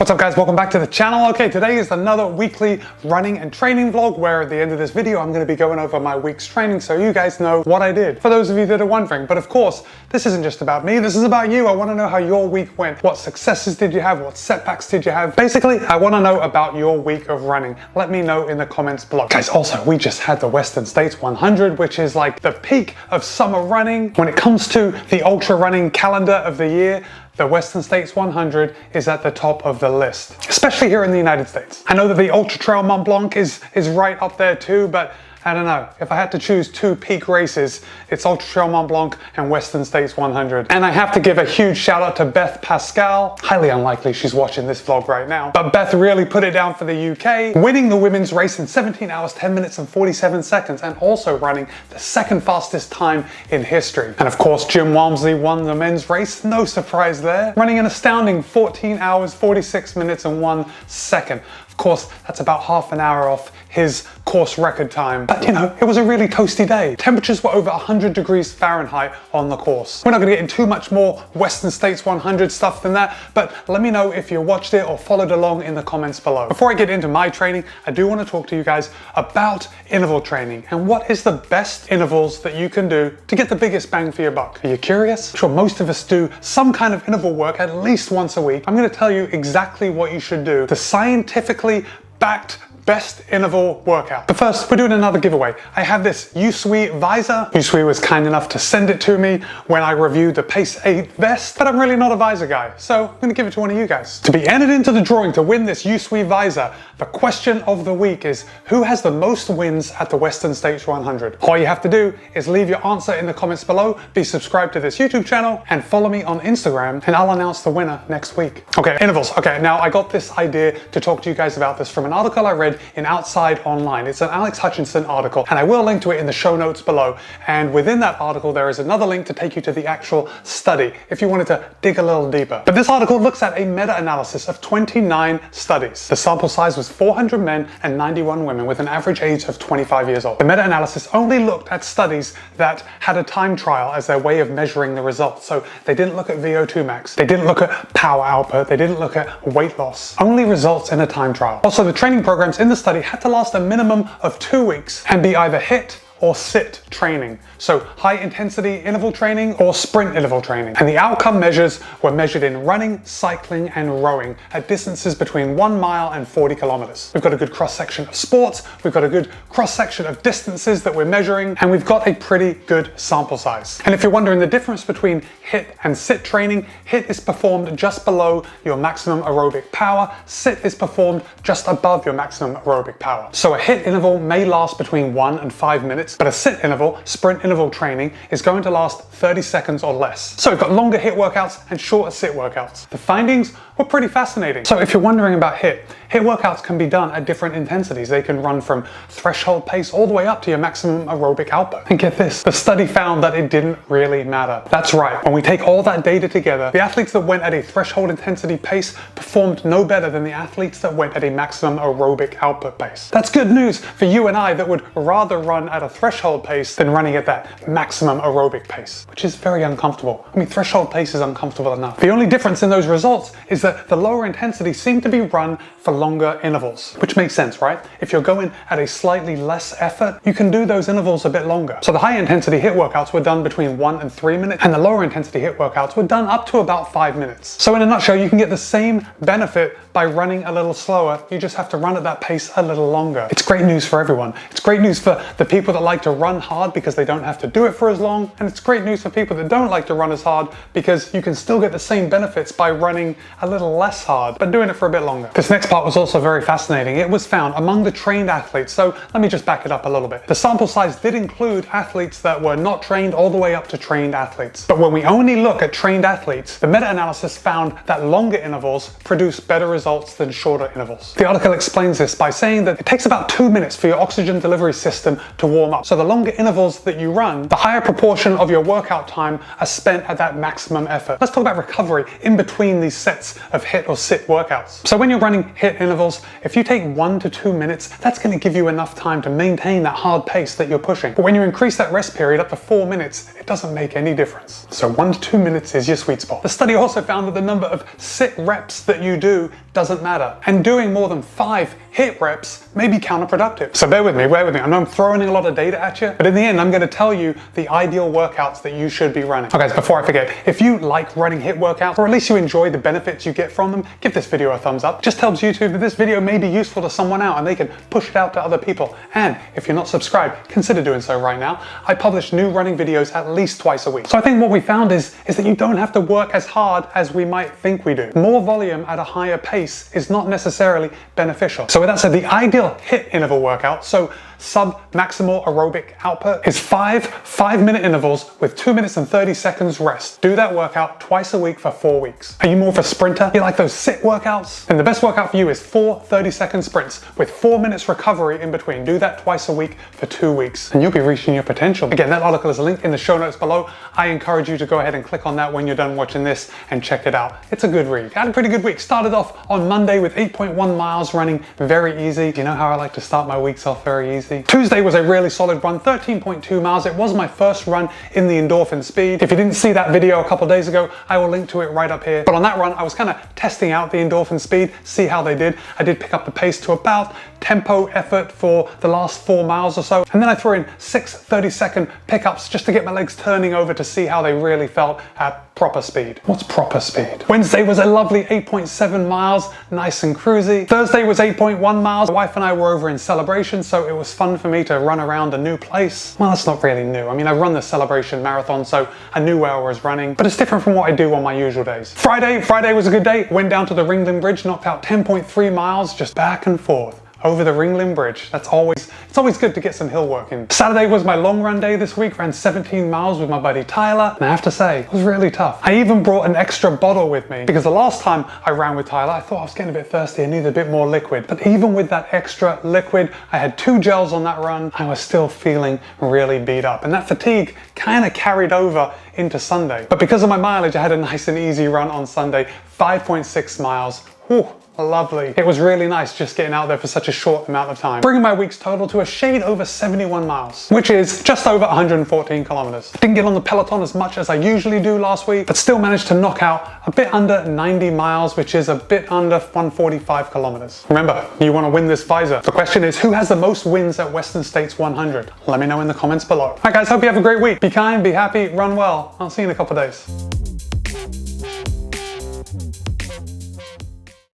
What's up guys, welcome back to the channel. Okay, today is another weekly running and training vlog where at the end of this video I'm going to be going over my week's training so you guys know what I did. For those of you that are wondering, but of course this isn't just about me, this is about you. I want to know how your week went. What successes did you have? What setbacks did you have? Basically, I want to know about your week of running. Let me know in the comments below. Guys, also we just had the Western States 100, which is like the peak of summer running. When it comes to the ultra running calendar of the year, the Western States 100 is at the top of the list, especially here in the United States. I know that the Ultra Trail Mont Blanc is right up there too, but I don't know. If I had to choose two peak races, it's Ultra Trail Mont Blanc and Western States 100. And I have to give a huge shout out to Beth Pascal. Highly unlikely she's watching this vlog right now, but Beth really put it down for the UK, winning the women's race in 17 hours, 10 minutes and 47 seconds, and also running the second fastest time in history. And of course, Jim Walmsley won the men's race. No surprise there, running an astounding 14 hours, 46 minutes and 1 second. Of course, that's about half an hour off his course record time. But you know, it was a really toasty day. Temperatures were over 100 degrees Fahrenheit on the course. We're not gonna get into too much more Western States 100 stuff than that, but let me know if you watched it or followed along in the comments below. Before I get into my training, I do want to talk to you guys about interval training and what is the best intervals that you can do to get the biggest bang for your buck. Are you curious? I'm sure most of us do some kind of interval work at least once a week. I'm gonna tell you exactly what you should do to scientifically backed best interval workout. But first, we're doing another giveaway. I have this USWE visor. USWE was kind enough to send it to me when I reviewed the Pace 8 vest, but I'm really not a visor guy, so I'm gonna give it to one of you guys. To be entered into the drawing to win this USWE visor, the question of the week is, who has the most wins at the Western States 100? All you have to do is leave your answer in the comments below, be subscribed to this YouTube channel, and follow me on Instagram, and I'll announce the winner next week. Okay, intervals. Okay, now I got this idea to talk to you guys about this from an article I read in Outside Online. It's an Alex Hutchinson article, and I will link to it in the show notes below. And within that article, there is another link to take you to the actual study if you wanted to dig a little deeper. But this article looks at a meta-analysis of 29 studies. The sample size was 400 men and 91 women with an average age of 25 years old. The meta-analysis only looked at studies that had a time trial as their way of measuring the results. So they didn't look at VO2 max, they didn't look at power output, they didn't look at weight loss. Only results in a time trial. Also, the training programs in the study had to last a minimum of 2 weeks and be either HIIT or sit training. So high intensity interval training or sprint interval training. And the outcome measures were measured in running, cycling, and rowing at distances between 1 mile and 40 kilometers. We've got a good cross section of sports, we've got a good cross section of distances that we're measuring, and we've got a pretty good sample size. And if you're wondering the difference between HIIT and sit training, HIIT is performed just below your maximum aerobic power, sit is performed just above your maximum aerobic power. So a HIIT interval may last between 1 and 5 minutes, but a sit interval, sprint interval training, is going to last 30 seconds or less. So we've got longer HIIT workouts and shorter sit workouts. The findings were pretty fascinating. So if you're wondering about HIIT workouts can be done at different intensities. They can run from threshold pace all the way up to your maximum aerobic output. And get this, the study found that it didn't really matter. That's right, when we take all that data together, the athletes that went at a threshold intensity pace performed no better than the athletes that went at a maximum aerobic output pace. That's good news for you and I that would rather run at a threshold pace than running at that maximum aerobic pace, which is very uncomfortable. I mean, threshold pace is uncomfortable enough. The only difference in those results is that the lower intensity seemed to be run for longer intervals, which makes sense, right? If you're going at a slightly less effort, you can do those intervals a bit longer. So the high intensity HIIT workouts were done between 1 and 3 minutes, and the lower intensity HIIT workouts were done up to about 5 minutes. So in a nutshell, you can get the same benefit by running a little slower. You just have to run at that pace a little longer. It's great news for everyone. It's great news for the people that like to run hard because they don't have to do it for as long, and it's great news for people that don't like to run as hard because you can still get the same benefits by running a little less hard but doing it for a bit longer. This next part was also very fascinating. It was found among the trained athletes, so let me just back it up a little bit. The sample size did include athletes that were not trained all the way up to trained athletes. But when we only look at trained athletes, the meta-analysis found that longer intervals produce better results than shorter intervals. The article explains this by saying that it takes about 2 minutes for your oxygen delivery system to warm up. So the longer intervals that you run, the higher proportion of your workout time are spent at that maximum effort. Let's talk about recovery in between these sets of HIIT or sit workouts. So when you're running HIIT intervals, if you take 1 to 2 minutes, that's going to give you enough time to maintain that hard pace that you're pushing. But when you increase that rest period up to 4 minutes, it doesn't make any difference. So 1 to 2 minutes is your sweet spot. The study also found that the number of sit reps that you do doesn't matter. And doing more than 5 HIIT reps may be counterproductive. So bear with me. I know I'm throwing a lot of data at you, but in the end, I'm gonna tell you the ideal workouts that you should be running. Okay, so before I forget, if you like running HIIT workouts, or at least you enjoy the benefits you get from them, give this video a thumbs up. It just tells YouTube that this video may be useful to someone out and they can push it out to other people. And if you're not subscribed, consider doing so right now. I publish new running videos at least twice a week. So I think what we found is that you don't have to work as hard as we might think we do. More volume at a higher pace is not necessarily beneficial. So with that said, the ideal HIIT interval workout, so sub-maximal aerobic output, is 5 5-minute intervals with 2 minutes and 30 seconds rest. Do that workout twice a week for 4 weeks. Are you more of a sprinter? You like those sit workouts? Then the best workout for you is 4 30-second sprints with 4 minutes recovery in between. Do that twice a week for 2 weeks and you'll be reaching your potential. Again, that article is linked in the show notes below. I encourage you to go ahead and click on that when you're done watching this and check it out. It's a good read. I had a pretty good week. Started off on Monday with 8.1 miles running, very easy. You know how I like to start my weeks off very easy. Tuesday was a really solid run, 13.2 miles. It was my first run in the endorphin speed. If you didn't see that video a couple days ago, I will link to it right up here. But on that run, I was kind of testing out the endorphin speed, see how they did. I did pick up the pace to about tempo effort for the last 4 miles or so. And then I threw in 6 30-second pickups just to get my legs turning over to see how they really felt at proper speed. What's proper speed? Wednesday was a lovely 8.7 miles, nice and cruisy. Thursday was 8.1 miles. My wife and I were over in Celebration, so it was fun for me to run around a new place. Well, that's not really new. I mean, I've run the Celebration Marathon, so I knew where I was running, but it's different from what I do on my usual days. Friday was a good day. Went down to the Ringling Bridge, knocked out 10.3 miles, just back and forth over the Ringling Bridge. It's always good to get some hill work in. Saturday was my long run day this week, ran 17 miles with my buddy Tyler, and I have to say, it was really tough. I even brought an extra bottle with me because the last time I ran with Tyler, I thought I was getting a bit thirsty, I needed a bit more liquid. But even with that extra liquid, I had 2 gels on that run, I was still feeling really beat up. And that fatigue kind of carried over into Sunday. But because of my mileage, I had a nice and easy run on Sunday, 5.6 miles. Whew. Lovely. It was really nice just getting out there for such a short amount of time, bringing my week's total to a shade over 71 miles, which is just over 114 kilometers. Didn't get on the Peloton as much as I usually do last week, but still managed to knock out a bit under 90 miles, which is a bit under 145 kilometers. Remember, you want to win this visor. The question is, who has the most wins at Western States 100? Let me know in the comments below. Alright guys, hope you have a great week. Be kind, be happy, run well. I'll see you in a couple of days.